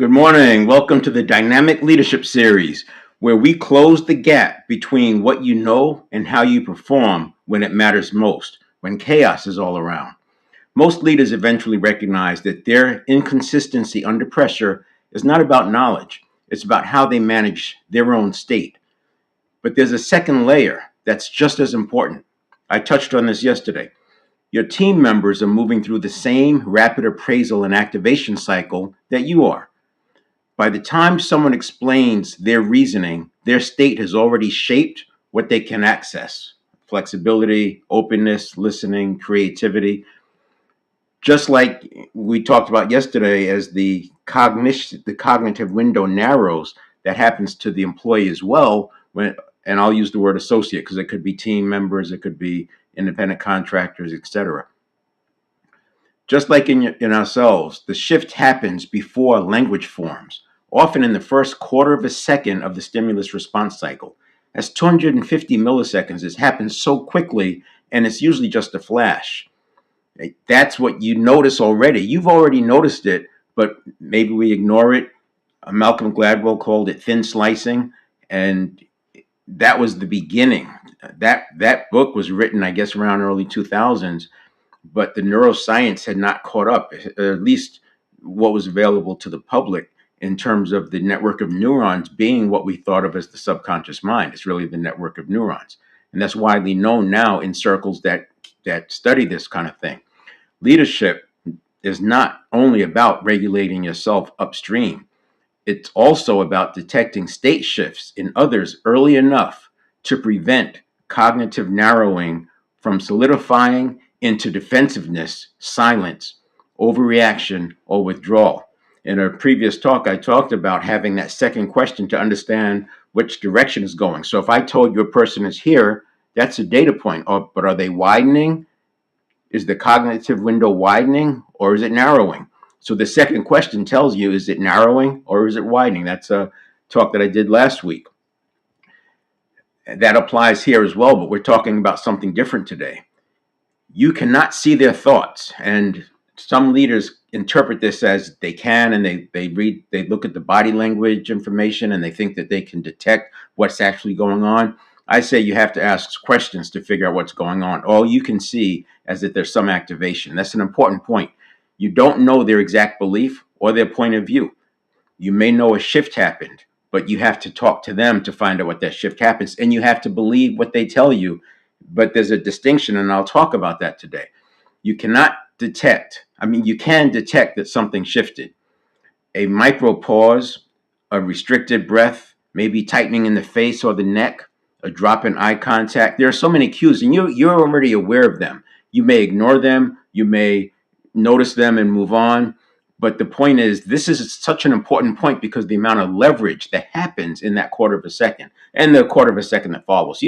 Good morning. Welcome to the Dynamic Leadership Series, where we close the gap between what you know and how you perform when it matters most, when chaos is all around. Most leaders eventually recognize that their inconsistency under pressure is not about knowledge, it's about how they manage their own state. But there's a second layer that's just as important. I touched on this yesterday. Your team members are moving through the same rapid appraisal and activation cycle that you are. By the time someone explains their reasoning, their state has already shaped what they can access: flexibility, openness, listening, creativity. Just like we talked about yesterday, as the cognitive window narrows, that happens to the employee as well. And I'll use the word associate because it could be team members, it could be independent contractors, etc. Just like in ourselves, the shift happens before language forms, often in the first quarter of a second of the stimulus response cycle. That's 250 milliseconds. It happens so quickly, and it's usually just a flash. That's what you notice already. You've already noticed it, but maybe we ignore it. Malcolm Gladwell called it thin slicing, and that was the beginning. That book was written, I guess, around early 2000s, but the neuroscience had not caught up, at least what was available to the public in terms of the network of neurons being what we thought of as the subconscious mind. It's really the network of neurons. And that's widely known now in circles that study this kind of thing. Leadership is not only about regulating yourself upstream, it's also about detecting state shifts in others early enough to prevent cognitive narrowing from solidifying into defensiveness, silence, overreaction, or withdrawal. In a previous talk, I talked about having that second question to understand which direction is going. So if I told you a person is here, that's a data point. But are they widening? Is the cognitive window widening or is it narrowing? So the second question tells you, is it narrowing or is it widening? That's a talk that I did last week. That applies here as well, but we're talking about something different today. You cannot see their thoughts, and some leaders interpret this as they can, and they look at the body language information and they think that they can detect what's actually going on. I say you have to ask questions to figure out what's going on. All you can see is that there's some activation. That's an important point. You don't know their exact belief or their point of view. You may know a shift happened, but you have to talk to them to find out what that shift happens, and you have to believe what they tell you. But there's a distinction, and I'll talk about that today. You cannot detect, you can detect that something shifted. A micro pause, a restricted breath, maybe tightening in the face or the neck, a drop in eye contact. There are so many cues, and you're already aware of them. You may ignore them, you may notice them and move on. But the point is, this is such an important point because the amount of leverage that happens in that quarter of a second and the quarter of a second that follows.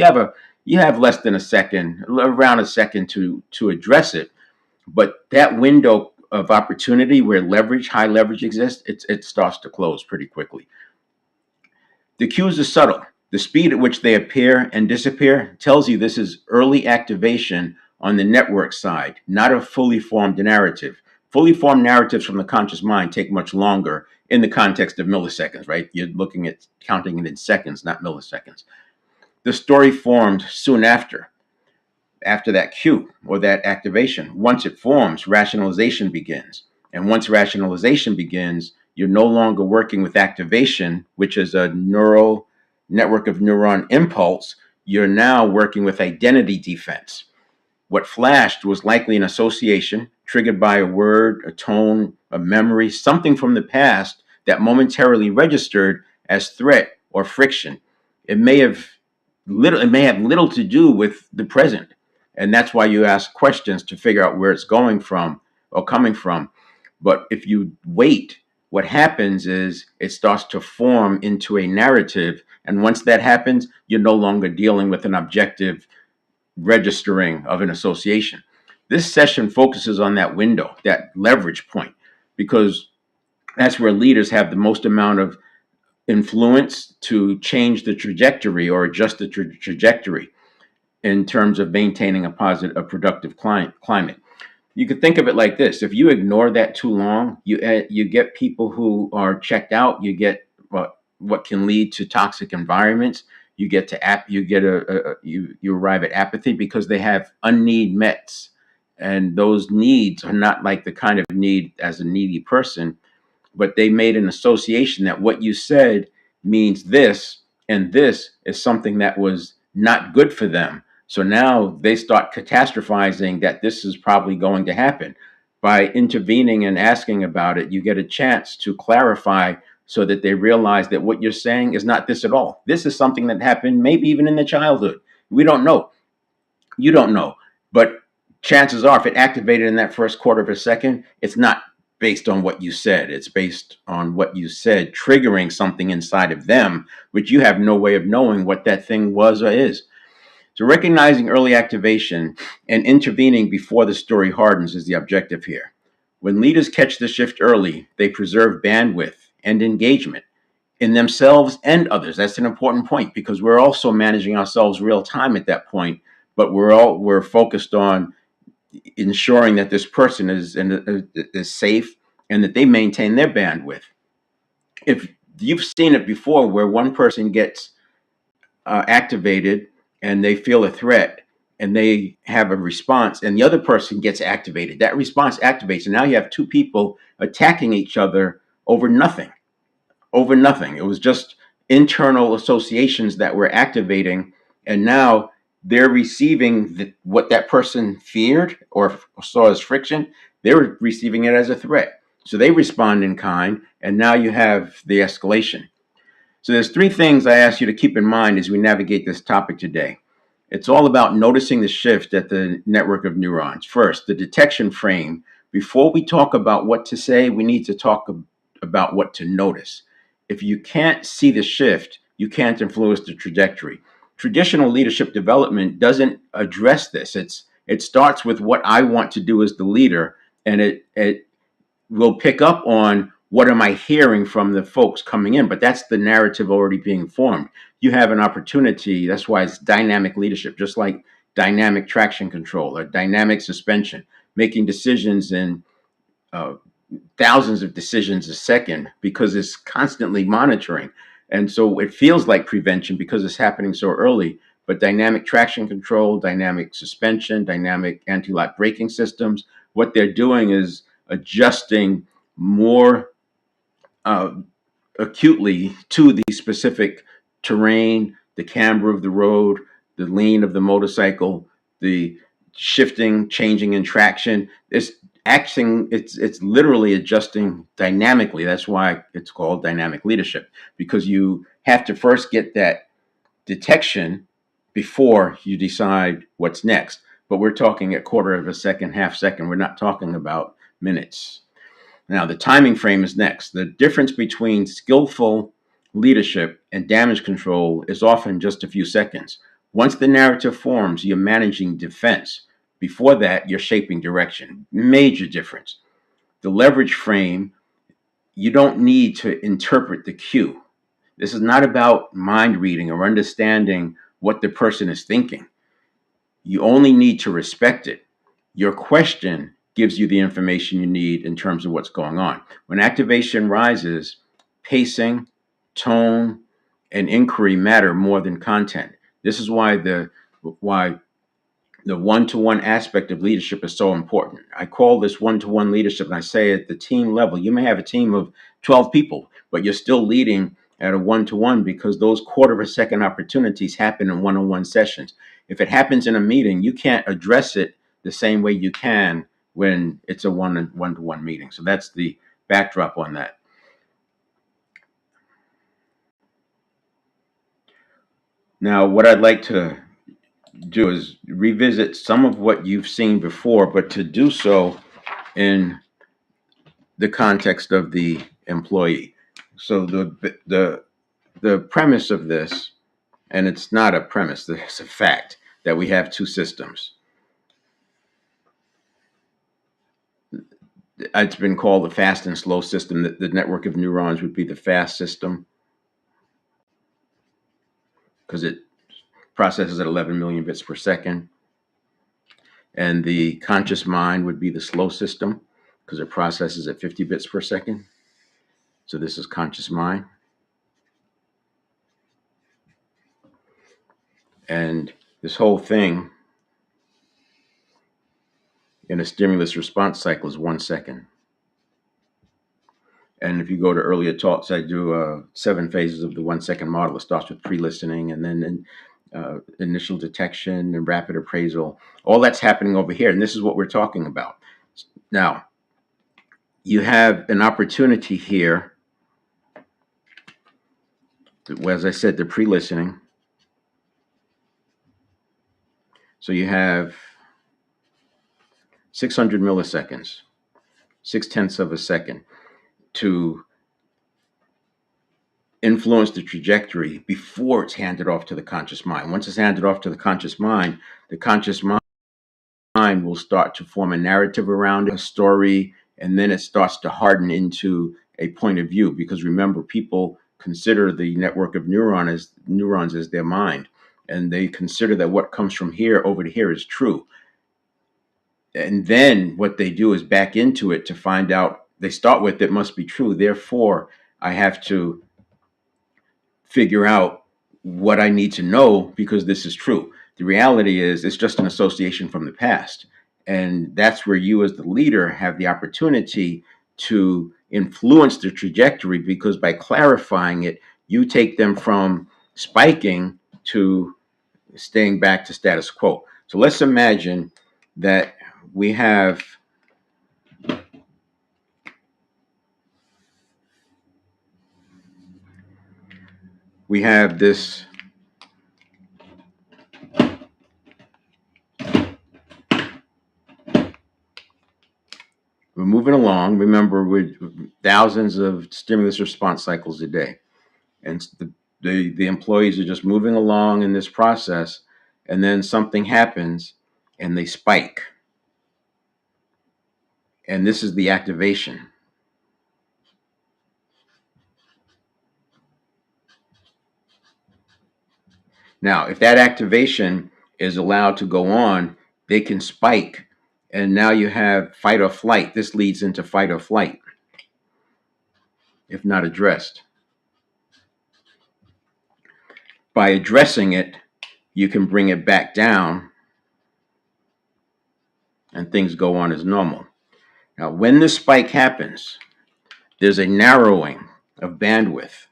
You have less than a second, around a second to address it. But that window of opportunity where high leverage exists, it starts to close pretty quickly. The cues are subtle. The speed at which they appear and disappear tells you this is early activation on the network side, not a fully formed narrative. Fully formed narratives from the conscious mind take much longer in the context of milliseconds, right? You're looking at counting it in seconds, not milliseconds. The story formed soon after that cue or that activation. Once it forms, rationalization begins. And once rationalization begins, you're no longer working with activation, which is a neural network of neuron impulse. You're now working with identity defense. What flashed was likely an association triggered by a word, a tone, a memory, something from the past that momentarily registered as threat or friction. It may have little to do with the present. And that's why you ask questions to figure out where it's going from or coming from. But if you wait, what happens is it starts to form into a narrative. And once that happens, you're no longer dealing with an objective registering of an association. This session focuses on that window, that leverage point, because that's where leaders have the most amount of influence to change the trajectory or adjust the trajectory in terms of maintaining a productive climate. You could think of it like this: if you ignore that too long, you get people who are checked out. You get what can lead to toxic environments. You get to you get you arrive at apathy because they have unneed mets, and those needs are not like the kind of need as a needy person, but they made an association that what you said means this, and this is something that was not good for them. So now they start catastrophizing that this is probably going to happen. By intervening and asking about it, you get a chance to clarify so that they realize that what you're saying is not this at all. This is something that happened maybe even in their childhood. We don't know. You don't know. But chances are, if it activated in that first quarter of a second, it's not based on what you said. It's based on what you said triggering something inside of them, which you have no way of knowing what that thing was or is. So recognizing early activation and intervening before the story hardens is the objective here. When leaders catch the shift early, they preserve bandwidth and engagement in themselves and others. That's an important point because we're also managing ourselves real time at that point, but we're focused on ensuring that this person is safe and that they maintain their bandwidth. If you've seen it before, where one person gets activated and they feel a threat and they have a response, and the other person gets activated, that response activates, and now you have two people attacking each other over nothing. Over nothing. It was just internal associations that were activating, and now they're receiving what that person feared or saw as friction. They're receiving it as a threat. So they respond in kind, and now you have the escalation. So there's three things I ask you to keep in mind as we navigate this topic today. It's all about noticing the shift at the network of neurons. First, the detection frame. Before we talk about what to say, we need to talk about what to notice. If you can't see the shift, you can't influence the trajectory. Traditional leadership development doesn't address this. It starts with what I want to do as the leader, and it will pick up on what am I hearing from the folks coming in, but that's the narrative already being formed. You have an opportunity. That's why it's dynamic leadership, just like dynamic traction control or dynamic suspension, making decisions in uh, thousands of decisions a second because it's constantly monitoring. And so it feels like prevention because it's happening so early. But dynamic traction control, dynamic suspension, dynamic anti-lock braking systems, what they're doing is adjusting more uh, acutely to the specific terrain, the camber of the road, the lean of the motorcycle, the shifting, changing in traction. It's acting, it's literally adjusting dynamically. That's why it's called dynamic leadership, because you have to first get that detection before you decide what's next. But we're talking a quarter of a second, half second. We're not talking about minutes. Now, the timing frame is next. The difference between skillful leadership and damage control is often just a few seconds. Once the narrative forms, you're managing defense. Before that, you're shaping direction. Major difference. The leverage frame, you don't need to interpret the cue. This is not about mind reading or understanding what the person is thinking. You only need to respect it. Your question gives you the information you need in terms of what's going on. When activation rises, pacing, tone, and inquiry matter more than content. This is why the one-to-one aspect of leadership is so important. I call this one-to-one leadership, and I say at the team level, you may have a team of 12 people, but you're still leading at a one-to-one because those quarter of a second opportunities happen in one-on-one sessions. If it happens in a meeting, you can't address it the same way you can when it's a one-to-one meeting. So that's the backdrop on that. Now, what I'd like to do is revisit some of what you've seen before, but to do so in the context of the employee. So the premise of this, and it's not a premise, it's a fact that we have two systems. It's been called the fast and slow system. The network of neurons would be the fast system because it processes at 11 million bits per second. And the conscious mind would be the slow system because it processes at 50 bits per second. So this is conscious mind. And this whole thing in a stimulus response cycle is 1 second. And if you go to earlier talks, I do 7 phases of the 1 second model. It starts with pre-listening and then initial detection and rapid appraisal. All that's happening over here. And this is what we're talking about. Now, you have an opportunity here. As I said, the pre-listening. So you have 600 milliseconds, 6/10 of a second to influence the trajectory before it's handed off to the conscious mind. Once it's handed off to the conscious mind will start to form a narrative around a story, and then it starts to harden into a point of view. Because remember, people consider the network of neurons as their mind, and they consider that what comes from here over to here is true. And then what they do is back into it to find out. They start with it must be true, therefore I have to figure out what I need to know because this is true. The reality is it's just an association from the past. And that's where you as the leader have the opportunity to influence the trajectory, because by clarifying it, you take them from spiking to staying back to status quo. So let's imagine that we have this. We're moving along. Remember, with thousands of stimulus response cycles a day, and the employees are just moving along in this process, and then something happens, and they spike, and this is the activation. Now, if that activation is allowed to go on, they can spike, and now you have fight or flight. This leads into fight or flight if not addressed. By addressing it, you can bring it back down and things go on as normal. Now, when this spike happens, there's a narrowing of bandwidth.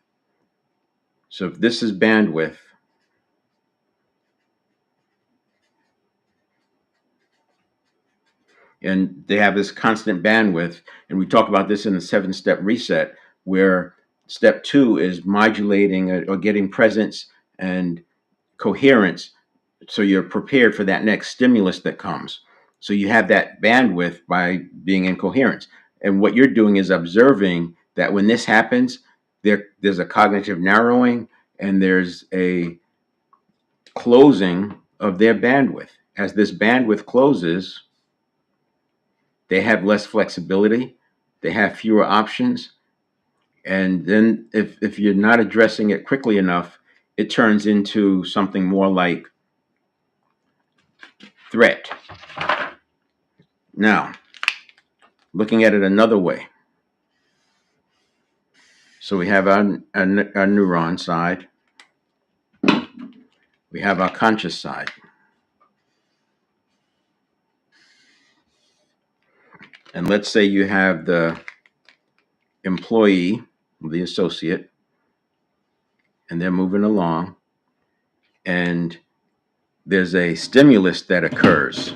So if this is bandwidth, and they have this constant bandwidth, and we talk about this in the 7-step reset, where step 2 is modulating or getting presence and coherence, so you're prepared for that next stimulus that comes. So you have that bandwidth by being in coherence. And what you're doing is observing that when this happens, there's a cognitive narrowing and there's a closing of their bandwidth. As this bandwidth closes, they have less flexibility, they have fewer options. And then if you're not addressing it quickly enough, it turns into something more like threat. Now, looking at it another way. So we have our neuron side. We have our conscious side. And let's say you have the employee, the associate, and they're moving along, and there's a stimulus that occurs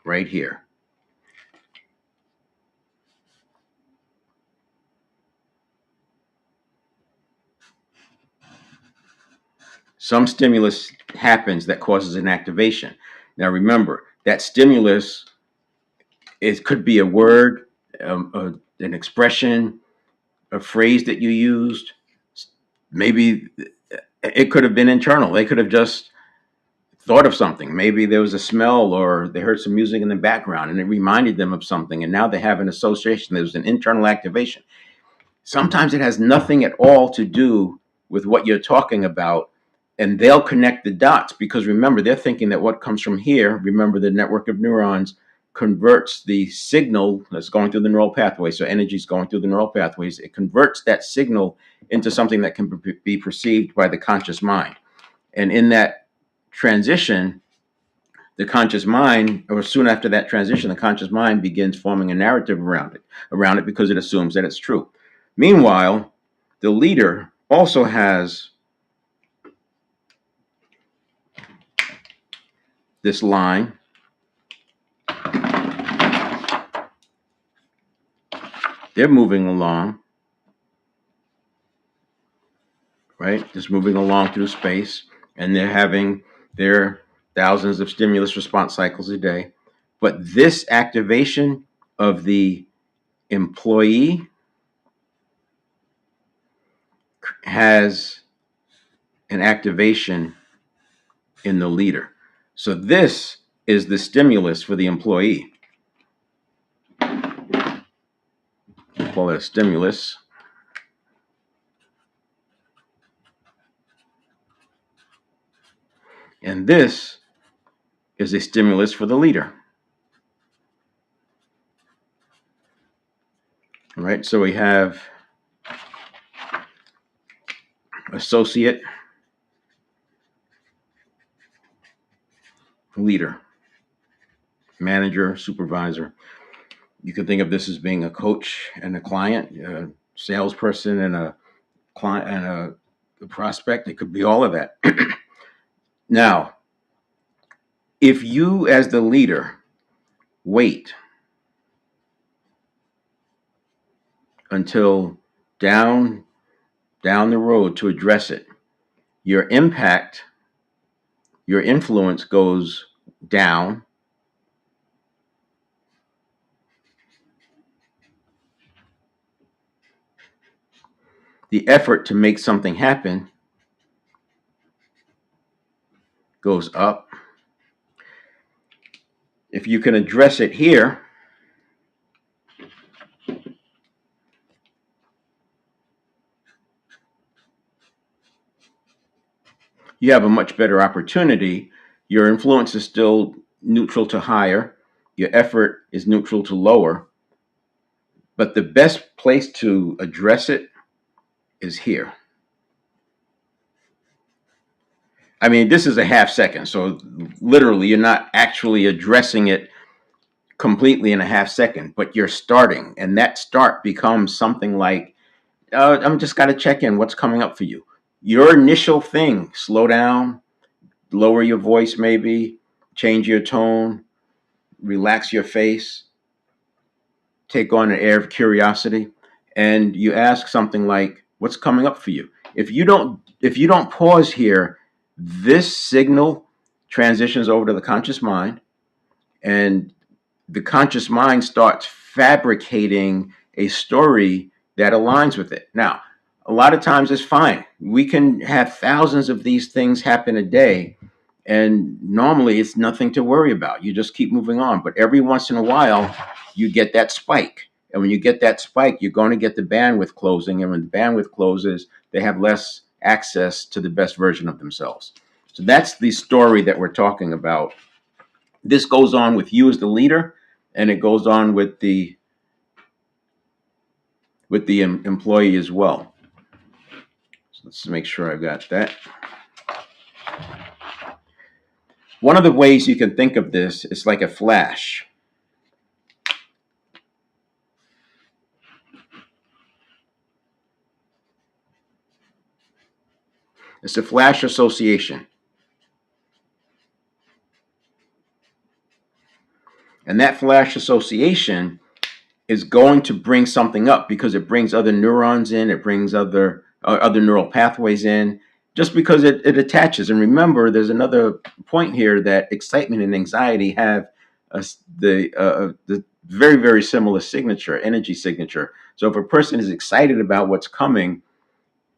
right here. Some stimulus happens that causes an activation. Now remember, that stimulus, it could be a word, an expression, a phrase that you used. Maybe it could have been internal. They could have just thought of something. Maybe there was a smell or they heard some music in the background and it reminded them of something, and now they have an association. There's an internal activation. Sometimes it has nothing at all to do with what you're talking about, and they'll connect the dots, because remember, they're thinking that what comes from here, remember, the network of neurons converts the signal that's going through the neural pathway. So energy is going through the neural pathways. It converts that signal into something that can be perceived by the conscious mind. And in that transition, the conscious mind, or soon after that transition, the conscious mind begins forming a narrative around it because it assumes that it's true. Meanwhile, the leader also has this line. They're moving along, right? Just moving along through space, and they're having their thousands of stimulus response cycles a day. But this activation of the employee has an activation in the leader. So this is the stimulus for the employee. We'll call it a stimulus. And this is a stimulus for the leader. All right, so we have associate, leader, manager, supervisor. You can think of this as being a coach and a client, a salesperson and a client and a prospect. It could be all of that. Now, if you as the leader wait until down the road to address it, your impact, your influence goes down. The effort to make something happen goes up. If you can address it here, you have a much better opportunity. Your influence is still neutral to higher. Your effort is neutral to lower. But the best place to address it is here. I mean, this is a half second. So literally, you're not actually addressing it completely in a half second, but you're starting. And that start becomes something like, I'm just got to check in. What's coming up for you? Your initial thing, slow down, lower your voice, maybe change your tone, relax your face, take on an air of curiosity, and you ask something like, what's coming up for you? If you don't pause here, this signal transitions over to the conscious mind, and the conscious mind starts fabricating a story that aligns with it. Now, a lot of times it's fine. We can have thousands of these things happen a day, and normally it's nothing to worry about. You just keep moving on. But every once in a while, you get that spike. And when you get that spike, you're going to get the bandwidth closing. And when the bandwidth closes, they have less access to the best version of themselves. So that's the story that we're talking about. This goes on with you as the leader, and it goes on with the employee as well. So let's make sure I've got that. One of the ways you can think of this is like a flash. It's a flash association. And that flash association is going to bring something up because it brings other neurons in, it brings other neural pathways in, just because it attaches. And remember, there's another point here that excitement and anxiety have the very, very similar signature, energy signature. So if a person is excited about what's coming,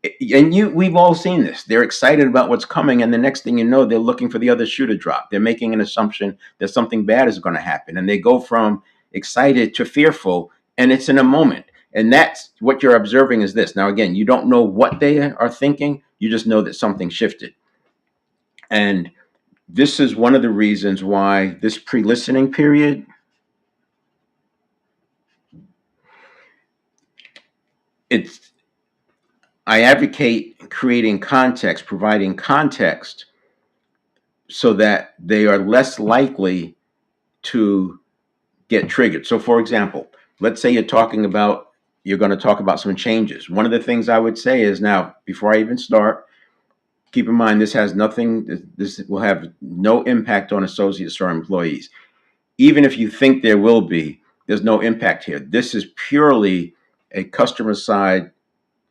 and we've all seen this, they're excited about what's coming, and the next thing you know, they're looking for the other shoe to drop. They're making an assumption that something bad is going to happen, and they go from excited to fearful, and it's in a moment. And that's what you're observing is this. Now, again, you don't know what they are thinking. You just know that something shifted. And this is one of the reasons why this pre-listening period, it's I advocate creating context, providing context so that they are less likely to get triggered. So for example, let's say you're going to talk about some changes. One of the things I would say is, now, before I even start, keep in mind this has nothing, this will have no impact on associates or employees. Even if you think there will be, there's no impact here. This is purely a customer side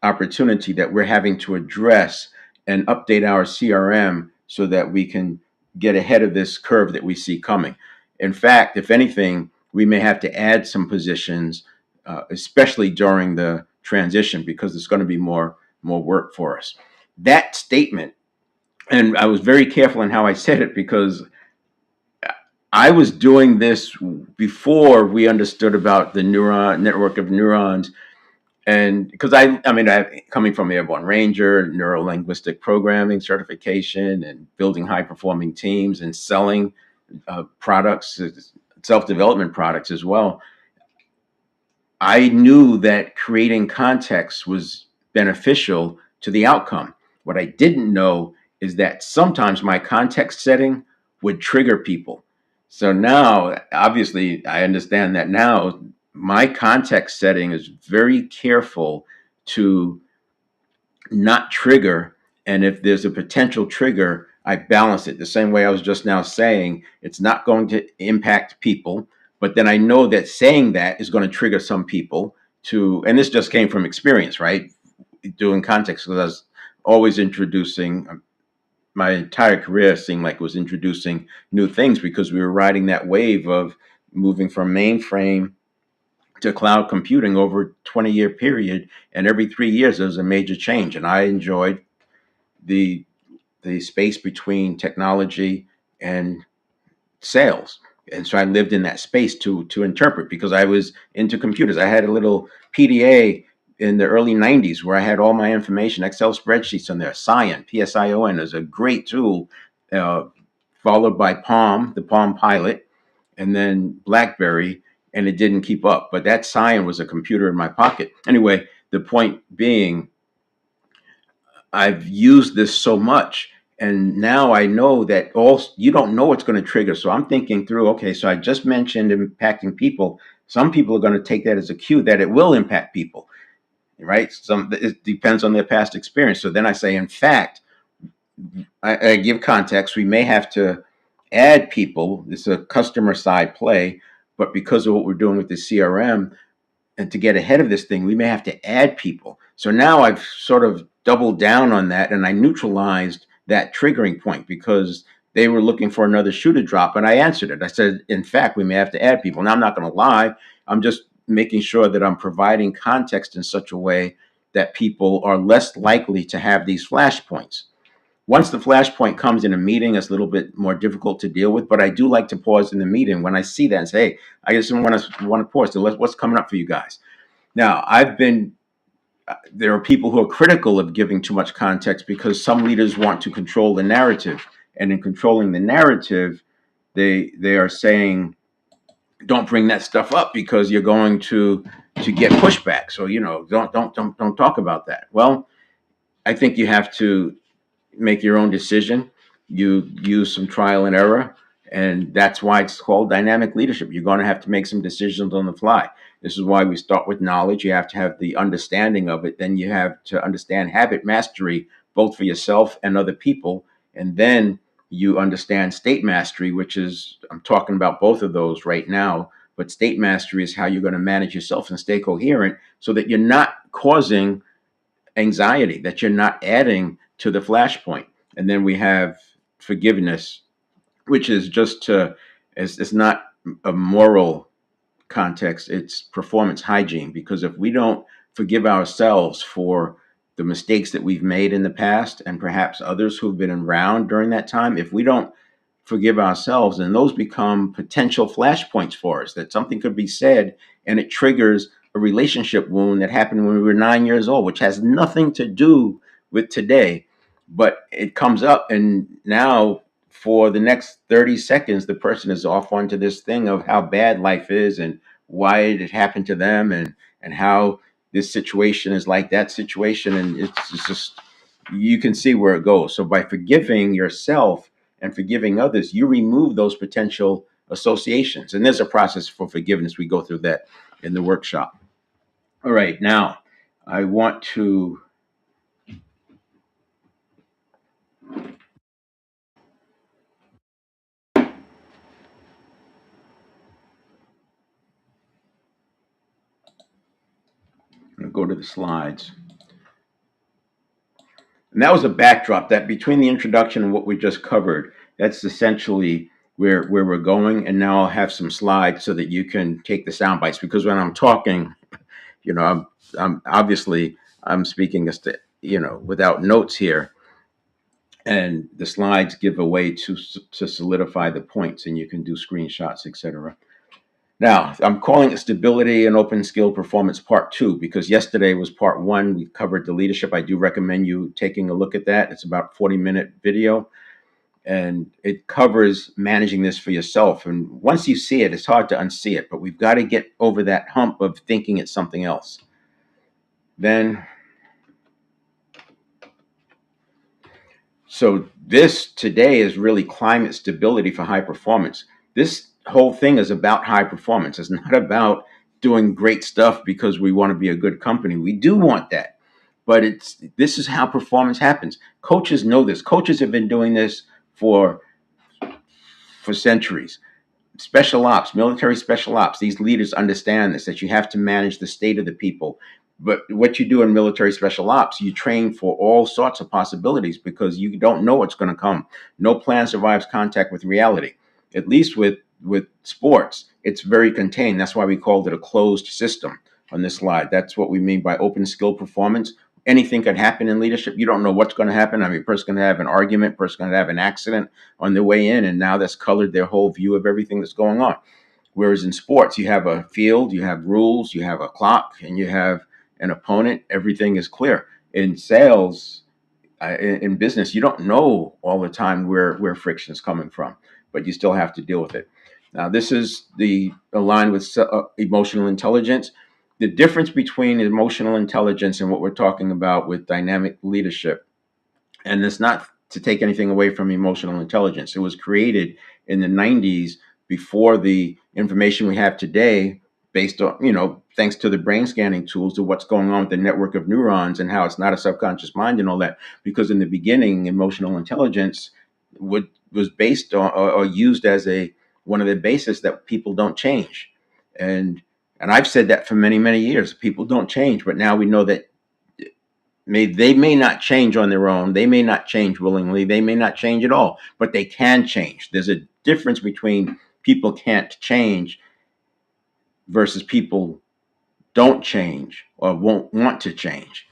opportunity that we're having to address and update our CRM so that we can get ahead of this curve that we see coming. In fact, if anything, we may have to add some positions, especially during the transition, because there's going to be more work for us. That statement, and I was very careful in how I said it, because I was doing this before we understood about the neuron network of neurons. And because I coming from Airborne Ranger, neuro linguistic programming certification, and building high performing teams and selling products, self development products as well, I knew that creating context was beneficial to the outcome. What I didn't know is that sometimes my context setting would trigger people. So now, obviously, I understand that now my context setting is very careful to not trigger. And if there's a potential trigger, I balance it the same way I was just now saying. It's not going to impact people, but then I know that saying that is going to trigger some people to, and this just came from experience, right? Doing context, because I was always introducing, my entire career seemed like it was introducing new things, because we were riding that wave of moving from mainframe to cloud computing over a 20-year period, and every 3 years there was a major change. And I enjoyed the the space between technology and sales, and so I lived in that space to interpret, because I was into computers. I had a little PDA in the early 90s where I had all my information, Excel spreadsheets on there. Scion, PSION, is a great tool, uh, followed by Palm, the Palm Pilot, and then BlackBerry, and it didn't keep up. But that Scion was a computer in my pocket. Anyway, the point being, I've used this so much, and now I know that all you don't know what's going to trigger. So I'm thinking through, okay, so I just mentioned impacting people. Some people are going to take that as a cue that it will impact people, right? Some, it depends on their past experience. So then I say, in fact, I give context. We may have to add people. It's a customer side play, but because of what we're doing with the CRM, and to get ahead of this thing, we may have to add people. So now I've sort of doubled down on that, and I neutralized that triggering point, because they were looking for another shoe to drop, and I answered it. I said, in fact, we may have to add people. Now, I'm not going to lie. I'm just making sure that I'm providing context in such a way that people are less likely to have these flashpoints. Once the flashpoint comes in a meeting, it's a little bit more difficult to deal with, but I do like to pause in the meeting when I see that and say, hey, I just want to pause. So what's coming up for you guys? Now, there are people who are critical of giving too much context, because some leaders want to control the narrative. And in controlling the narrative, they are saying, don't bring that stuff up because you're going to get pushback. So, don't talk about that. Well, I think you have to make your own decision. You use some trial and error, and that's why it's called dynamic leadership. You're going to have to make some decisions on the fly. This is why we start with knowledge. You have to have the understanding of it. Then you have to understand habit mastery, both for yourself and other people. And then you understand state mastery, which is, I'm talking about both of those right now. But state mastery is how you're going to manage yourself and stay coherent so that you're not causing anxiety, that you're not adding to the flashpoint. And then we have forgiveness, which is just it's not a moral context, it's performance hygiene. Because if we don't forgive ourselves for the mistakes that we've made in the past, and perhaps others who've been around during that time, if we don't forgive ourselves, then those become potential flashpoints for us, that something could be said and it triggers a relationship wound that happened when we were 9 years old, which has nothing to do with today. but it comes up, and now for the next 30 seconds the person is off onto this thing of how bad life is and why it happened to them, and how this situation is like that situation, and it's just, you can see where it goes. So by forgiving yourself and forgiving others, you remove those potential associations, and there's a process for forgiveness. We go through that in the workshop. All right, now I want to go to the slides. And that was a backdrop, that between the introduction and what we just covered, that's essentially where we're going. And now I'll have some slides so that you can take the sound bites, because when I'm talking, I'm obviously I'm speaking as to, without notes here, and the slides give a way to solidify the points, and you can do screenshots, etc. Now, I'm calling it Stability and Open Skill Performance Part 2, because yesterday was Part 1. We covered the leadership. I do recommend you taking a look at that. It's about a 40-minute video, and it covers managing this for yourself. And once you see it, it's hard to unsee it, but we've got to get over that hump of thinking it's something else. Then, so this today is really climate stability for high performance. This whole thing is about high performance. It's not about doing great stuff because we want to be a good company. We do want that, but this is how performance happens. Coaches know this. Coaches have been doing this for centuries. Special ops, military special ops, these leaders understand this, that you have to manage the state of the people. But what you do in military special ops, you train for all sorts of possibilities, because you don't know what's going to come. No plan survives contact with reality. At least with sports, it's very contained. That's why we called it a closed system on this slide. That's what we mean by open skill performance. Anything could happen in leadership. You don't know what's going to happen. I mean, a person's going to have an argument, a person's going to have an accident on their way in, and now that's colored their whole view of everything that's going on. Whereas in sports, you have a field, you have rules, you have a clock, and you have an opponent. Everything is clear. In sales, in business, you don't know all the time where friction is coming from, but you still have to deal with it. Now, this is the aligned with emotional intelligence. The difference between emotional intelligence and what we're talking about with dynamic leadership, and it's not to take anything away from emotional intelligence. It was created in the 90s, before the information we have today, based on, thanks to the brain scanning tools, to what's going on with the network of neurons and how it's not a subconscious mind and all that. Because in the beginning, emotional intelligence was based on, or used as one of the bases, that people don't change. And I've said that for many, many years. People don't change, but now we know that they may not change on their own. They may not change willingly. They may not change at all, but they can change. There's a difference between people can't change versus people don't change or won't want to change,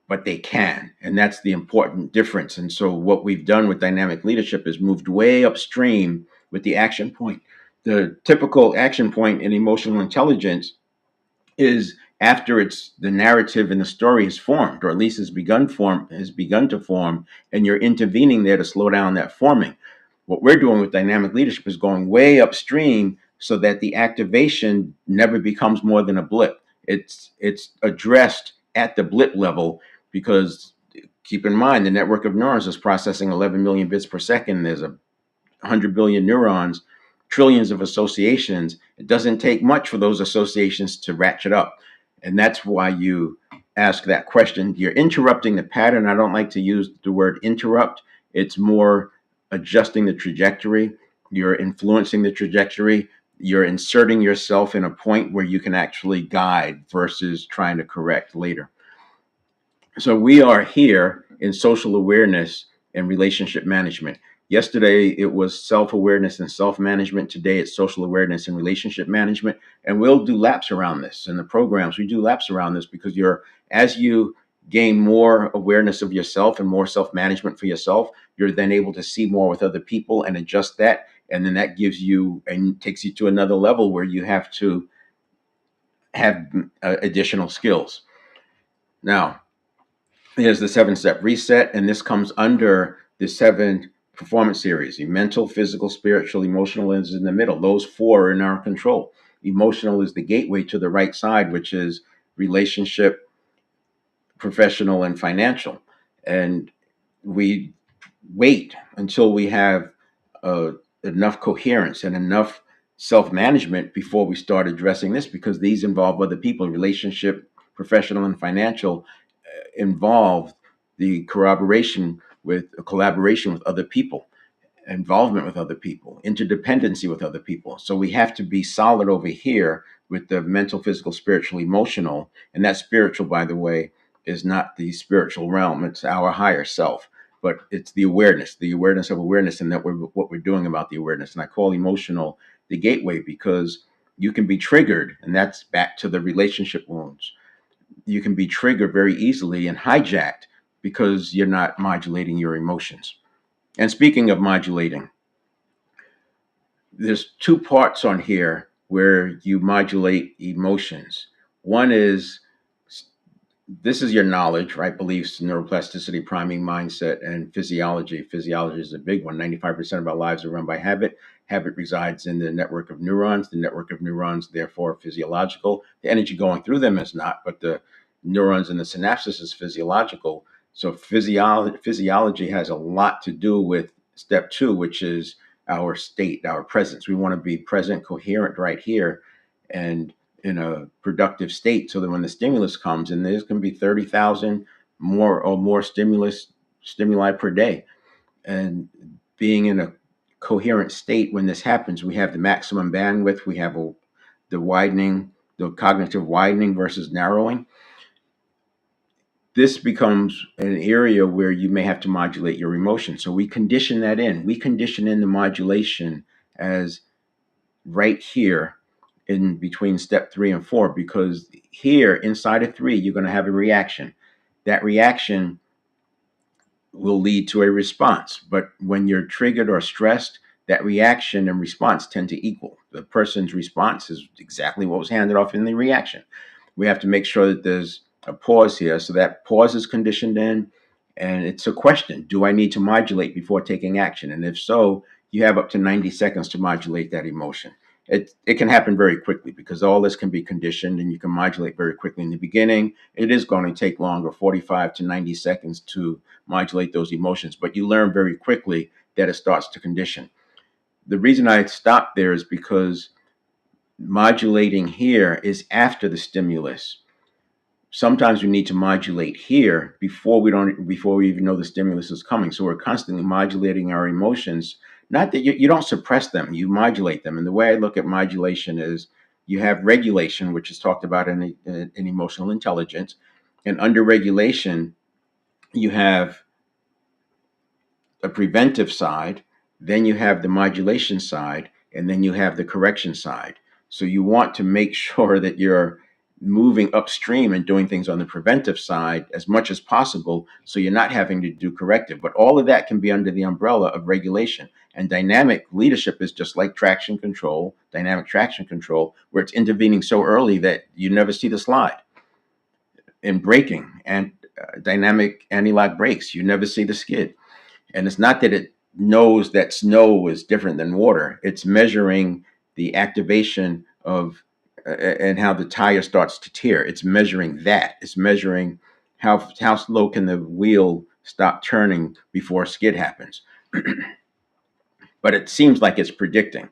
but they can. And that's the important difference. And so what we've done with dynamic leadership is moved way upstream with the action point. The typical action point in emotional intelligence is after it's the narrative and the story is formed, or at least has begun to form, and you're intervening there to slow down that forming. What we're doing with dynamic leadership is going way upstream so that the activation never becomes more than a blip. It's addressed at the blip level, because keep in mind the network of neurons is processing 11 million bits per second. There's 100 billion neurons, trillions of associations. It doesn't take much for those associations to ratchet up. And that's why you ask that question. You're interrupting the pattern. I don't like to use the word interrupt. It's more adjusting the trajectory. You're influencing the trajectory. You're inserting yourself in a point where you can actually guide versus trying to correct later. So we are here in social awareness and relationship management. Yesterday, it was self-awareness and self-management. Today, it's social awareness and relationship management. And we'll do laps around this in the programs. We do laps around this because as you gain more awareness of yourself and more self-management for yourself, you're then able to see more with other people and adjust that. And then that gives you and takes you to another level where you have to have additional skills. Now, There's the 7-step reset, and this comes under the 7 performance series. The mental, physical, spiritual, emotional is in the middle. Those 4 are in our control. Emotional is the gateway to the right side, which is relationship, professional, and financial. And we wait until we have uh, enough coherence and enough self management before we start addressing this, because these involve other people. Relationship, professional, and financial involve the corroboration with collaboration with other people, involvement with other people, interdependency with other people. So we have to be solid over here with the mental, physical, spiritual, emotional. And that spiritual, by the way, is not the spiritual realm, it's our higher self. But it's the awareness of awareness, and that we're what we're doing about the awareness. And I call emotional the gateway, because you can be triggered, and that's back to the relationship wounds. You can be triggered very easily and hijacked because you're not modulating your emotions. And speaking of modulating, there's 2 parts on here where you modulate emotions. One is, this is your knowledge, right? Beliefs, neuroplasticity, priming, mindset, and physiology. Physiology is a big one. 95% of our lives are run by habit. Habit resides in the network of neurons. The network of neurons, therefore, physiological. The energy going through them is not, but the neurons in the synapses is physiological. So physiology has a lot to do with step 2, which is our state, our presence. We want to be present, coherent right here, and in a productive state, so that when the stimulus comes, and there's going to be 30,000 more stimuli per day, and being in a coherent state when this happens, we have the maximum bandwidth, we have the widening, the cognitive widening versus narrowing. This becomes an area where you may have to modulate your emotions. So we condition that in. We condition in the modulation as right here in between step 3 and 4, because here inside of 3 you're going to have a reaction. That reaction will lead to a response, but when you're triggered or stressed, that reaction and response tend to equal. The person's response is exactly what was handed off in the reaction. We have to make sure that there's a pause here, so that pause is conditioned in, and it's a question: do I need to modulate before taking action? And if so, you have up to 90 seconds to modulate that emotion. It can happen very quickly, because all this can be conditioned, and you can modulate very quickly in the beginning. It is going to take longer, 45 to 90 seconds, to modulate those emotions, but you learn very quickly that it starts to condition. The reason I stopped there is because modulating here is after the stimulus. Sometimes we need to modulate here before we even know the stimulus is coming. So we're constantly modulating our emotions. Not that you don't suppress them, you modulate them. And the way I look at modulation is, you have regulation, which is talked about in emotional intelligence, and under regulation you have a preventive side, then you have the modulation side, and then you have the correction side. So you want to make sure that you're moving upstream and doing things on the preventive side as much as possible, so you're not having to do corrective. But all of that can be under the umbrella of regulation. And dynamic leadership is just like traction control, dynamic traction control, where it's intervening so early that you never see the slide. In braking and dynamic anti-lock brakes, you never see the skid. And it's not that it knows that snow is different than water. It's measuring the activation of and how the tire starts to tear. It's measuring that. It's measuring how slow can the wheel stop turning before a skid happens. But it seems like it's predicting.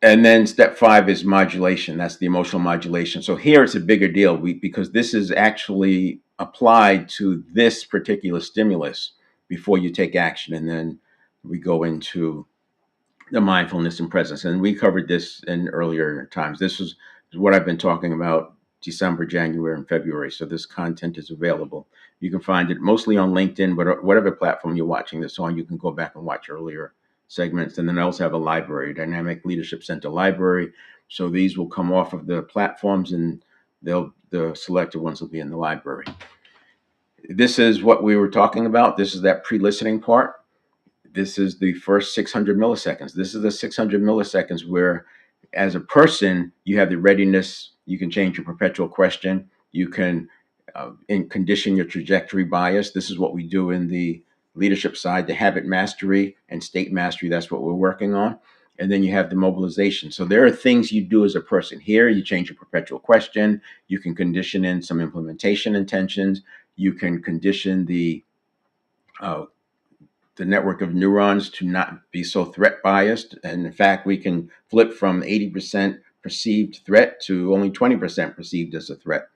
And then step 5 is modulation. That's the emotional modulation. So here it's a bigger deal, because this is actually applied to this particular stimulus before you take action. And then we go into the mindfulness and presence. And we covered this in earlier times. This is what I've been talking about December, January, and February. So this content is available. You can find it mostly on LinkedIn, but whatever platform you're watching this on, you can go back and watch earlier segments. And then I also have a library, Dynamic Leadership Center library. So these will come off of the platforms, and the selected ones will be in the library. This is what we were talking about. This is that pre-listening part. This is the first 600 milliseconds. This is the 600 milliseconds where, as a person, you have the readiness. You can change your perpetual question. You can and condition your trajectory bias. This is what we do in the leadership side, the habit mastery and state mastery. That's what we're working on. And then you have the mobilization. So there are things you do as a person. Here, you change your perpetual question. You can condition in some implementation intentions. You can condition uh, the network of neurons to not be so threat biased. And in fact, we can flip from 80% perceived threat to only 20% perceived as a threat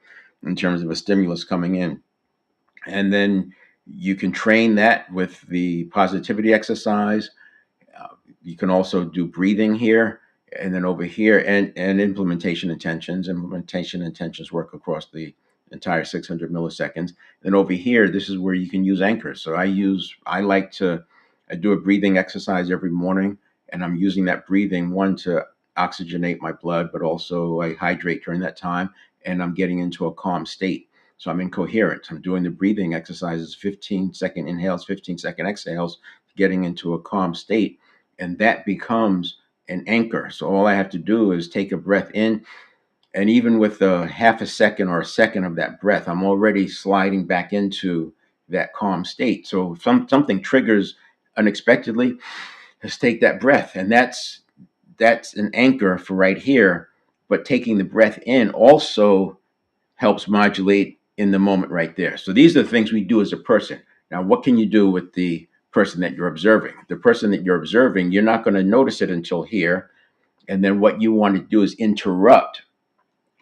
in terms of a stimulus coming in. And then you can train that with the positivity exercise. You can also do breathing here and then over here, and implementation intentions. Implementation intentions work across the entire 600 milliseconds. Then over here, this is where you can use anchors. So I do a breathing exercise every morning, and I'm using that breathing, one, to oxygenate my blood, but also I hydrate during that time, and I'm getting into a calm state. So I'm incoherent. I'm doing the breathing exercises, 15-second inhales, 15-second exhales, getting into a calm state. And that becomes an anchor. So all I have to do is take a breath in. And even with a half a second or a second of that breath, I'm already sliding back into that calm state. So if something triggers unexpectedly, just take that breath. And that's an anchor for right here. But taking the breath in also helps modulate in the moment right there. So these are the things we do as a person. Now, what can you do with the person that you're observing? The person that you're observing, you're not going to notice it until here. And then what you want to do is interrupt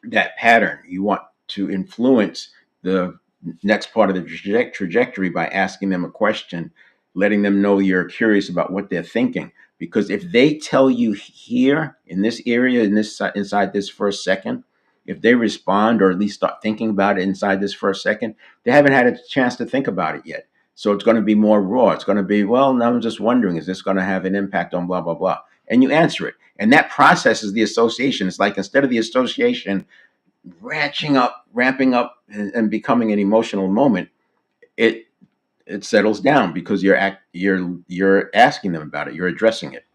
that pattern. You want to influence the next part of the trajectory by asking them a question, letting them know you're curious about what they're thinking. Because if they tell you here in this area, in this inside this first second, if they respond or at least start thinking about it inside this first second, they haven't had a chance to think about it yet. So it's going to be more raw. It's going to be, well, now I'm just wondering, is this going to have an impact on blah, blah, blah? And you answer it. And that process is the association. It's like instead of the association ramping up, and becoming an emotional moment, it it settles down because you're asking them about it, you're addressing it.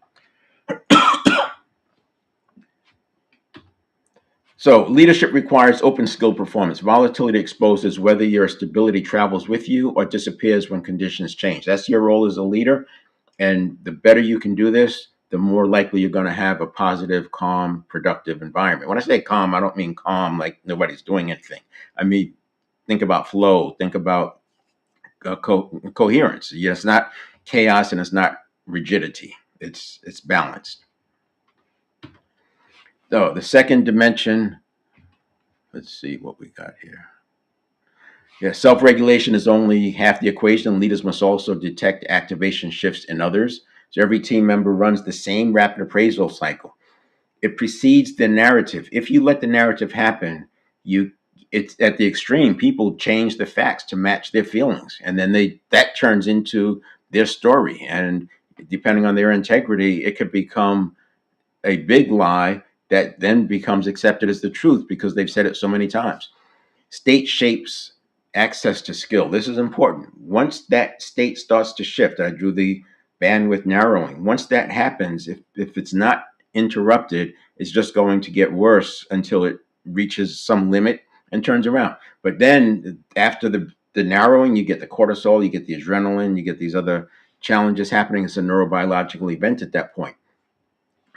So leadership requires open skill performance. Volatility exposes whether your stability travels with you or disappears when conditions change. That's your role as a leader. And the better you can do this, the more likely you're going to have a positive, calm, productive environment. When I say calm, I don't mean calm like nobody's doing anything. I mean, think about flow, think about coherence. Yeah, it's not chaos and it's not rigidity. It's balanced. So the second dimension, let's see what we got here. Yeah, self-regulation is only half the equation. Leaders must also detect activation shifts in others. So every team member runs the same rapid appraisal cycle. It precedes the narrative. If you let the narrative happen, you it's at the extreme. People change the facts to match their feelings, and then that turns into their story. And depending on their integrity, it could become a big lie that then becomes accepted as the truth because they've said it so many times. State shapes access to skill. This is important. Once that state starts to shift, I drew the bandwidth narrowing. Once that happens, if it's not interrupted, it's just going to get worse until it reaches some limit and turns around. But then after the narrowing, you get the cortisol, you get the adrenaline, you get these other challenges happening. It's a neurobiological event at that point.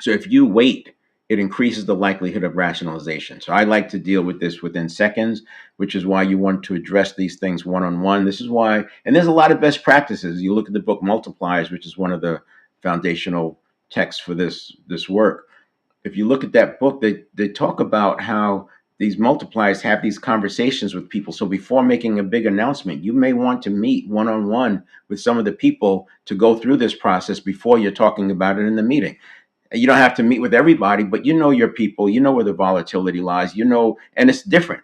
So if you wait, it increases the likelihood of rationalization. So I like to deal with this within seconds, which is why you want to address these things one on one. This is why, and there's a lot of best practices. You look at the book Multipliers, which is one of the foundational texts for this work. If you look at that book, they talk about how these multipliers have these conversations with people. So before making a big announcement, you may want to meet one on one with some of the people to go through this process before you're talking about it in the meeting. You don't have to meet with everybody, but you know your people, you know where the volatility lies, and it's different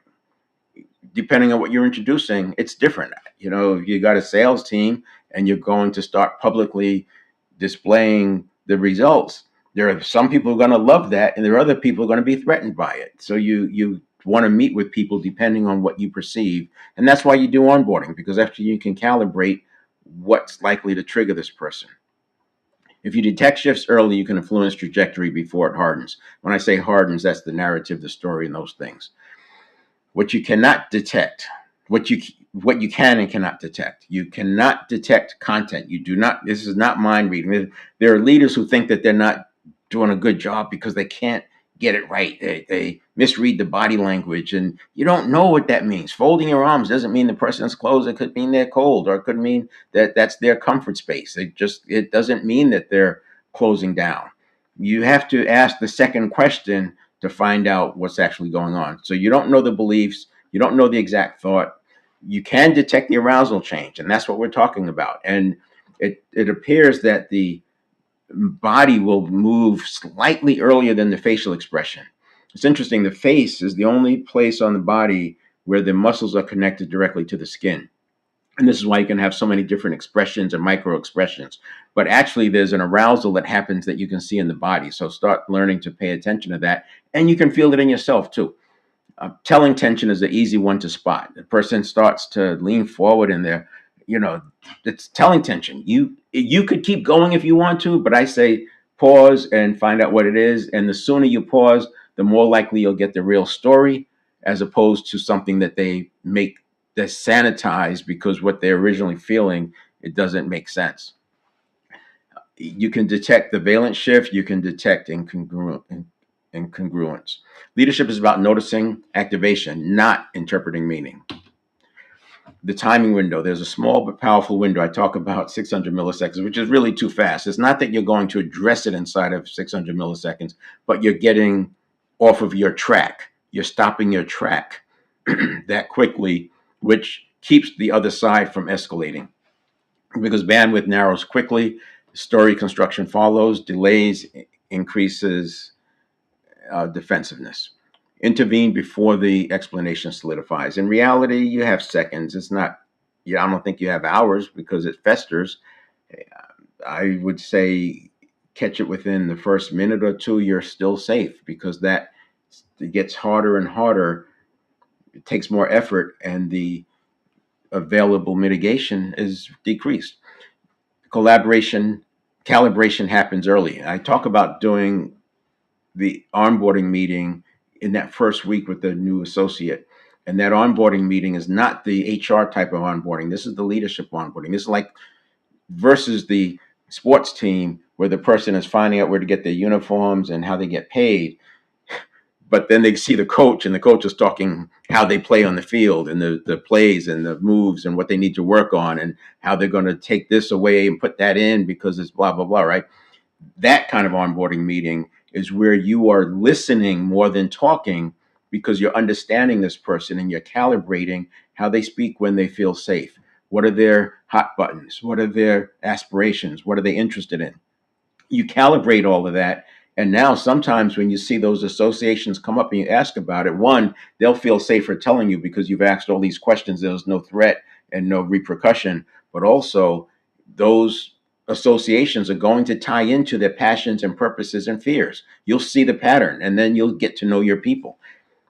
depending on what you're introducing. It's different. If you got a sales team and you're going to start publicly displaying the results, there are some people who are going to love that, and there are other people who are going to be threatened by it. So you want to meet with people depending on what you perceive, and that's why you do onboarding, because after you can calibrate what's likely to trigger this person. If you detect shifts early, you can influence trajectory before it hardens. When I say hardens, that's the narrative, the story, and those things. What you cannot detect, what you can and cannot detect. You cannot detect content. You do not. This is not mind reading. There are leaders who think that they're not doing a good job because they can't get it right. They misread the body language, and you don't know what that means. Folding your arms doesn't mean the person's closed. It could mean they're cold, or it could mean that that's their comfort space. It doesn't mean that they're closing down. You have to ask the second question to find out what's actually going on. So you don't know the beliefs, you don't know the exact thought. You can detect the arousal change, and that's what we're talking about. And it appears that the body will move slightly earlier than the facial expression. It's interesting. The face is the only place on the body where the muscles are connected directly to the skin. And this is why you can have so many different expressions and micro expressions. But actually, there's an arousal that happens that you can see in the body. So start learning to pay attention to that. And you can feel it in yourself too. Telling tension is an easy one to spot. The person starts to lean forward in there, you know, it's telling tension. You could keep going if you want to, but I say pause and find out what it is. And the sooner you pause, the more likely you'll get the real story, as opposed to something that they make that's sanitized because what they're originally feeling, it doesn't make sense. You can detect the valence shift. You can detect incongruence. Leadership is about noticing activation, not interpreting meaning. The timing window, there's a small but powerful window. I talk about 600 milliseconds, which is really too fast. It's not that you're going to address it inside of 600 milliseconds, but you're getting off of your track. You're stopping your track that quickly, which keeps the other side from escalating. Because bandwidth narrows quickly, story construction follows, delays increases defensiveness. Intervene before the explanation solidifies. In reality, you have seconds. It's not, yeah, I don't think you have hours because it festers. I would say catch it within the first minute or two, you're still safe because that it gets harder and harder. It takes more effort, and the available mitigation is decreased. Collaboration, calibration happens early. I talk about doing the onboarding meeting in that first week with the new associate. And that onboarding meeting is not the HR type of onboarding. This is the leadership onboarding. This is like versus the sports team where the person is finding out where to get their uniforms and how they get paid. But then they see the coach, and the coach is talking how they play on the field and the plays and the moves and what they need to work on and how they're going to take this away and put that in because it's blah, blah, blah, right? That kind of onboarding meeting is where you are listening more than talking because you're understanding this person and you're calibrating how they speak when they feel safe. What are their hot buttons? What are their aspirations? What are they interested in? You calibrate all of that. And now sometimes when you see those associations come up and you ask about it, one, they'll feel safer telling you because you've asked all these questions. There's no threat and no repercussion. But also, those associations are going to tie into their passions and purposes and fears. You'll see the pattern, and then you'll get to know your people.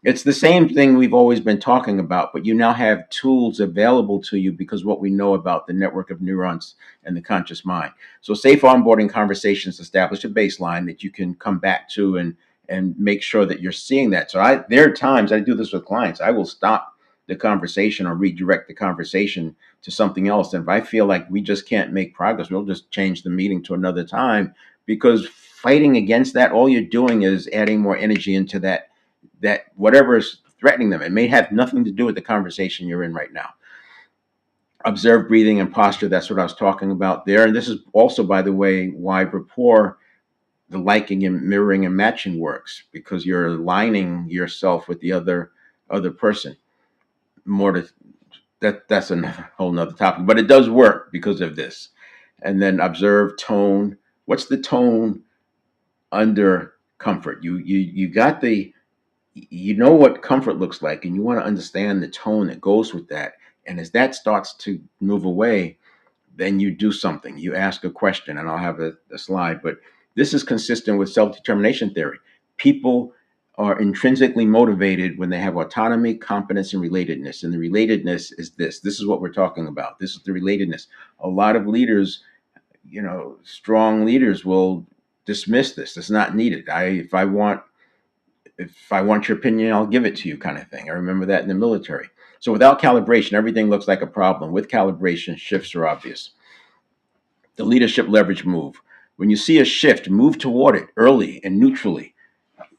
It's the same thing we've always been talking about, but you now have tools available to you because what we know about the network of neurons and the conscious mind. So safe onboarding conversations establish a baseline that you can come back to and make sure that you're seeing that. So there are times I do this with clients. I will stop the conversation or redirect the conversation to something else. And if I feel like we just can't make progress, we'll just change the meeting to another time because fighting against that, all you're doing is adding more energy into that whatever is threatening them. It may have nothing to do with the conversation you're in right now. Observe breathing and posture. That's what I was talking about there. And this is also, by the way, why rapport, the liking and mirroring and matching works because you're aligning yourself with the other person. More to that's a whole nother topic, but it does work because of this. And then observe tone. What's the tone under comfort? You got the you know what comfort looks like and you want to understand the tone that goes with that, and as that starts to move away, then you do something, you ask a question, and I'll have a slide, but this is consistent with self-determination theory. People are intrinsically motivated when they have autonomy, competence, and relatedness, and the relatedness is this is what we're talking about. This is the relatedness. A lot of leaders, strong leaders will dismiss this. It's not needed. If I want your opinion, I'll give it to you, kind of thing. I remember that in the military. So without calibration, everything looks like a problem. With calibration, shifts are obvious. The leadership leverage move. When you see a shift, move toward it early and neutrally.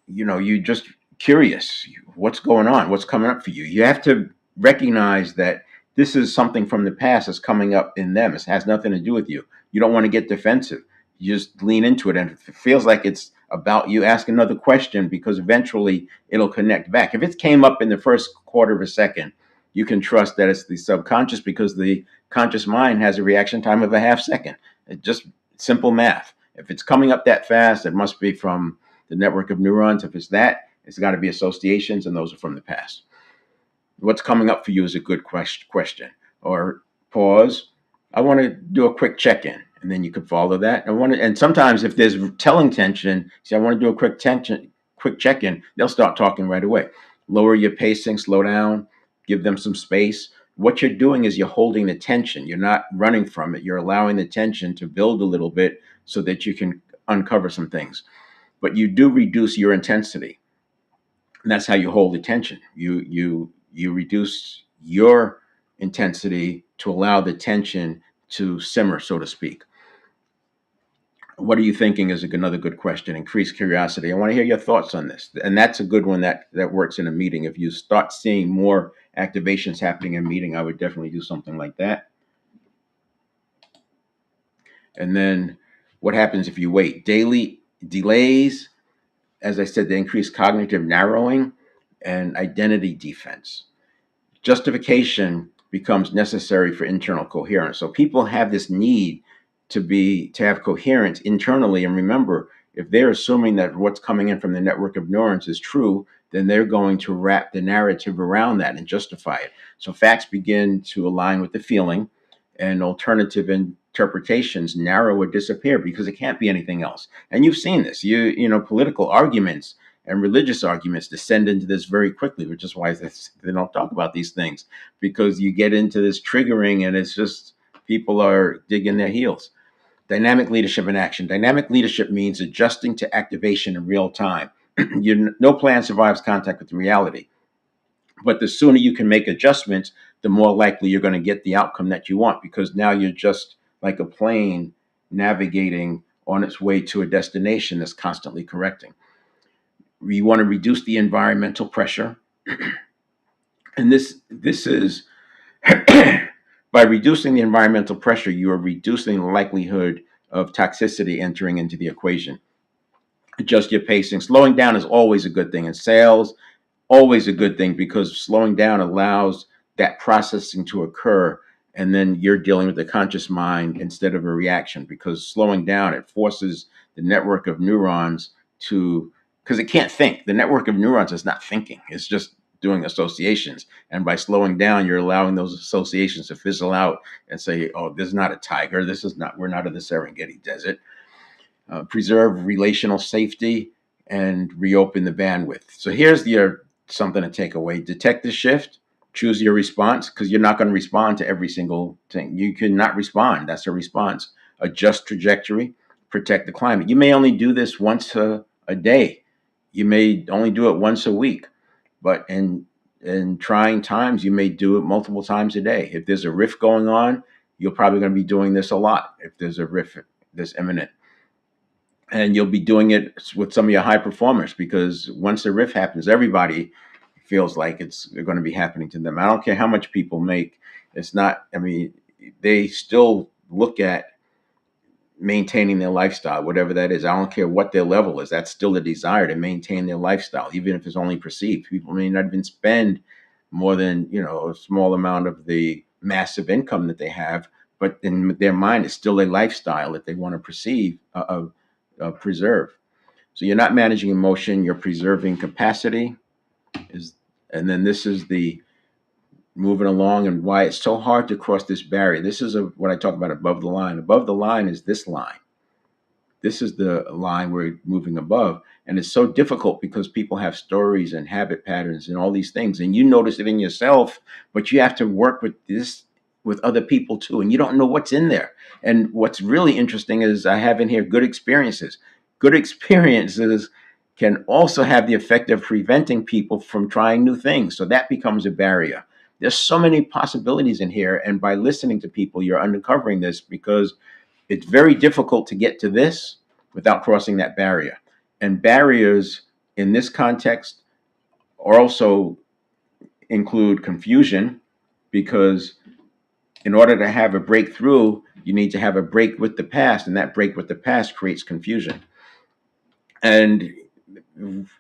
You just curious. What's going on? What's coming up for you? You have to recognize that this is something from the past that's coming up in them. It has nothing to do with you. You don't want to get defensive. You just lean into it. And if it feels like it's about you, ask another question, because eventually it'll connect back. If it came up in the first quarter of a second, you can trust that it's the subconscious, because the conscious mind has a reaction time of a half second. It's just simple math. If it's coming up that fast, it must be from the network of neurons. If it's that, it's got to be associations, and those are from the past. What's coming up for you is a good question. Or pause. I want to do a quick check-in, and then you could follow that. And sometimes if there's telling tension, say I want to do a quick check-in, they'll start talking right away. Lower your pacing, slow down, give them some space. What you're doing is you're holding the tension. You're not running from it. You're allowing the tension to build a little bit so that you can uncover some things. But you do reduce your intensity. And that's how you hold attention. You reduce your intensity to allow the tension to simmer, so to speak. What are you thinking is another good question. Increase curiosity. I want to hear your thoughts on this. And that's a good one that works in a meeting. If you start seeing more activations happening in a meeting, I would definitely do something like that. And then what happens if you wait? Daily delays, as I said, they increase cognitive narrowing and identity defense. Justification becomes necessary for internal coherence. So people have this need to have coherence internally. And remember, if they're assuming that what's coming in from the network of neurons is true, then they're going to wrap the narrative around that and justify it. So facts begin to align with the feeling, and alternative interpretations narrow or disappear because it can't be anything else. And you've seen this. Political arguments and religious arguments descend into this very quickly, which is why they don't talk about these things, because you get into this triggering and it's just people are digging their heels. Dynamic leadership in action. Dynamic leadership means adjusting to activation in real time. No plan survives contact with reality. But the sooner you can make adjustments, the more likely you're going to get the outcome that you want, because now you're just like a plane navigating on its way to a destination that's constantly correcting. You want to reduce the environmental pressure. And this is by reducing the environmental pressure, you are reducing the likelihood of toxicity entering into the equation. Adjust your pacing. Slowing down is always a good thing. In sales, always a good thing, because slowing down allows that processing to occur. And then you're dealing with the conscious mind instead of a reaction, because slowing down, it forces the network of neurons because it can't think. The network of neurons is not thinking. It's just doing associations. And by slowing down, you're allowing those associations to fizzle out and say, oh, this is not a tiger. We're not in the Serengeti desert. Preserve relational safety and reopen the bandwidth. So here's something to take away. Detect the shift, choose your response, because you're not going to respond to every single thing. You cannot respond. That's a response. Adjust trajectory, protect the climate. You may only do this once a day. You may only do it once a week, but in trying times, you may do it multiple times a day. If there's a rift going on, you're probably going to be doing this a lot. If there's a rift that's imminent. And you'll be doing it with some of your high performers, because once the rift happens, everybody feels like it's going to be happening to them. I don't care how much people make. It's not, they still look at maintaining their lifestyle, whatever that is. I don't care what their level is. That's still a desire to maintain their lifestyle, even if it's only perceived. People may not even spend more than, a small amount of the massive income that they have, but in their mind, it's still a lifestyle that they want to preserve. So you're not managing emotion, you're preserving capacity. And then this is the moving along, and why it's so hard to cross this barrier. This is what I talk about above the line. Above the line is this line. This is the line we're moving above. And it's so difficult because people have stories and habit patterns and all these things. And you notice it in yourself, but you have to work with other people too. And you don't know what's in there. And what's really interesting is I have in here good experiences. Good experiences can also have the effect of preventing people from trying new things. So that becomes a barrier. There's so many possibilities in here. And by listening to people, you're uncovering this, because it's very difficult to get to this without crossing that barrier. And barriers in this context are also include confusion, because in order to have a breakthrough, you need to have a break with the past, and that break with the past creates confusion. And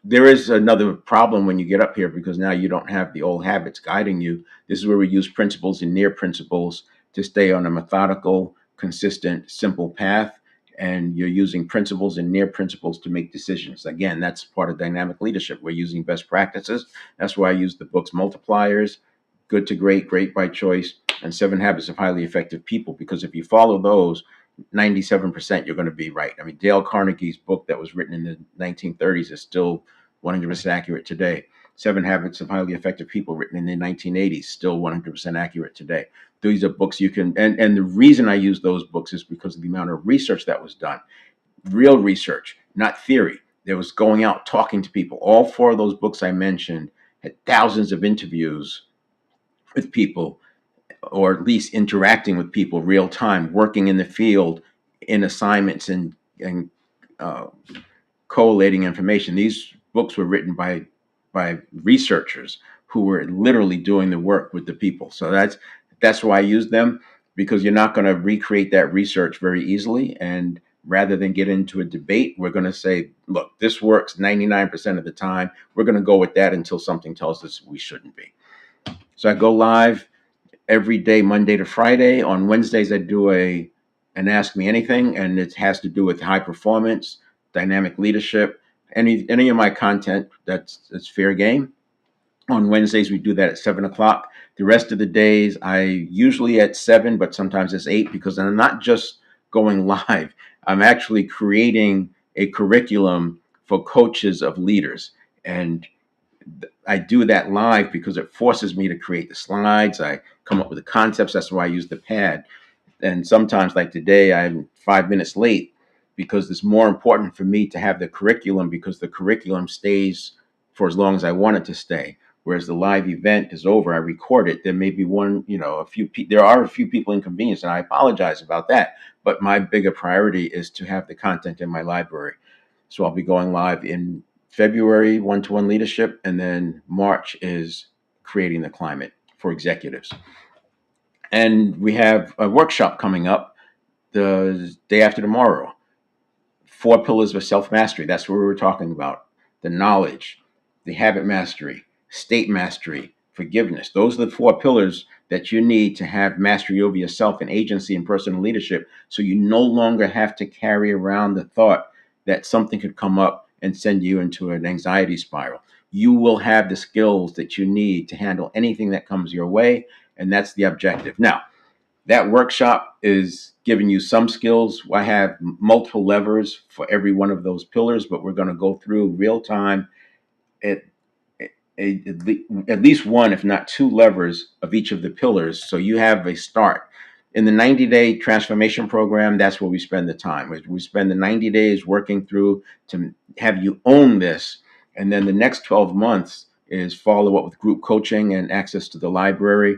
there is another problem when you get up here, because now you don't have the old habits guiding you. This is where we use principles and near principles to stay on a methodical, consistent, simple path. And you're using principles and near principles to make decisions. Again, that's part of dynamic leadership. We're using best practices. That's why I use the books Multipliers, Good to Great, Great by Choice, and Seven Habits of Highly Effective People. Because if you follow those, 97% you're going to be right. I mean, Dale Carnegie's book that was written in the 1930s is still 100% accurate today. Seven Habits of Highly Effective People, written in the 1980s, still 100% accurate today. These are books you can, and the reason I use those books is because of the amount of research that was done. Real research, not theory. There was going out talking to people. All four of those books I mentioned had thousands of interviews with people, or at least interacting with people real time, working in the field, in assignments, and uh, collating information. These books were written by researchers who were literally doing the work with the people. So that's why I use them, because you're not going to recreate that research very easily. And rather than get into a debate, we're going to say, look, this works 99% of the time. We're going to go with that until something tells us we shouldn't be. So I go live every day, Monday to Friday. On Wednesdays, I do an Ask Me Anything, and it has to do with high performance, dynamic leadership, any of my content that's fair game. On Wednesdays, we do that at 7 o'clock. The rest of the days, I usually at 7, but sometimes it's 8, because I'm not just going live. I'm actually creating a curriculum for coaches of leaders. And I do that live because it forces me to create the slides. I come up with the concepts. That's why I use the pad. And sometimes, like today, I'm 5 minutes late, because it's more important for me to have the curriculum, because the curriculum stays for as long as I want it to stay. Whereas the live event is over, I record it. There may be one, there are a few people inconvenienced, and I apologize about that. But my bigger priority is to have the content in my library. So I'll be going live in February, one-to-one leadership, and then March is creating the climate for executives. And we have a workshop coming up the day after tomorrow. 4 pillars of self mastery. That's what we were talking about: the knowledge, the habit mastery, state mastery, forgiveness. Those are the 4 pillars that you need to have mastery over yourself and agency and personal leadership. So you no longer have to carry around the thought that something could come up and send you into an anxiety spiral. You will have the skills that you need to handle anything that comes your way. And that's the objective. Now, that workshop is giving you some skills. I have multiple levers for every one of those pillars, but we're going to go through real time at, at least one, if not 2 levers of each of the pillars. So you have a start. In the 90-day transformation program, that's where we spend the time. We spend the 90 days working through to have you own this. And then the next 12 months is follow up with group coaching and access to the library,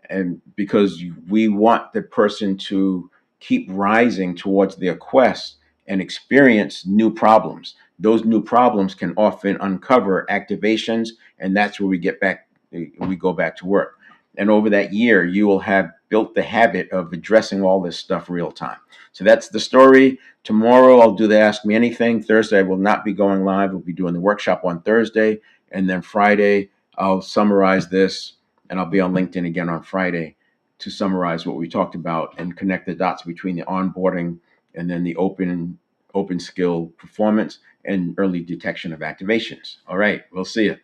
and because we want the person to keep rising towards their quest and experience new problems. Those new problems can often uncover activations, and that's where we go back to work. And over that year, you will have built the habit of addressing all this stuff real time. So that's the story. Tomorrow, I'll do the Ask Me Anything. Thursday, I will not be going live. We'll be doing the workshop on Thursday. And then Friday, I'll summarize this, and I'll be on LinkedIn again on Friday to summarize what we talked about and connect the dots between the onboarding and then the open skill performance and early detection of activations. All right, we'll see you.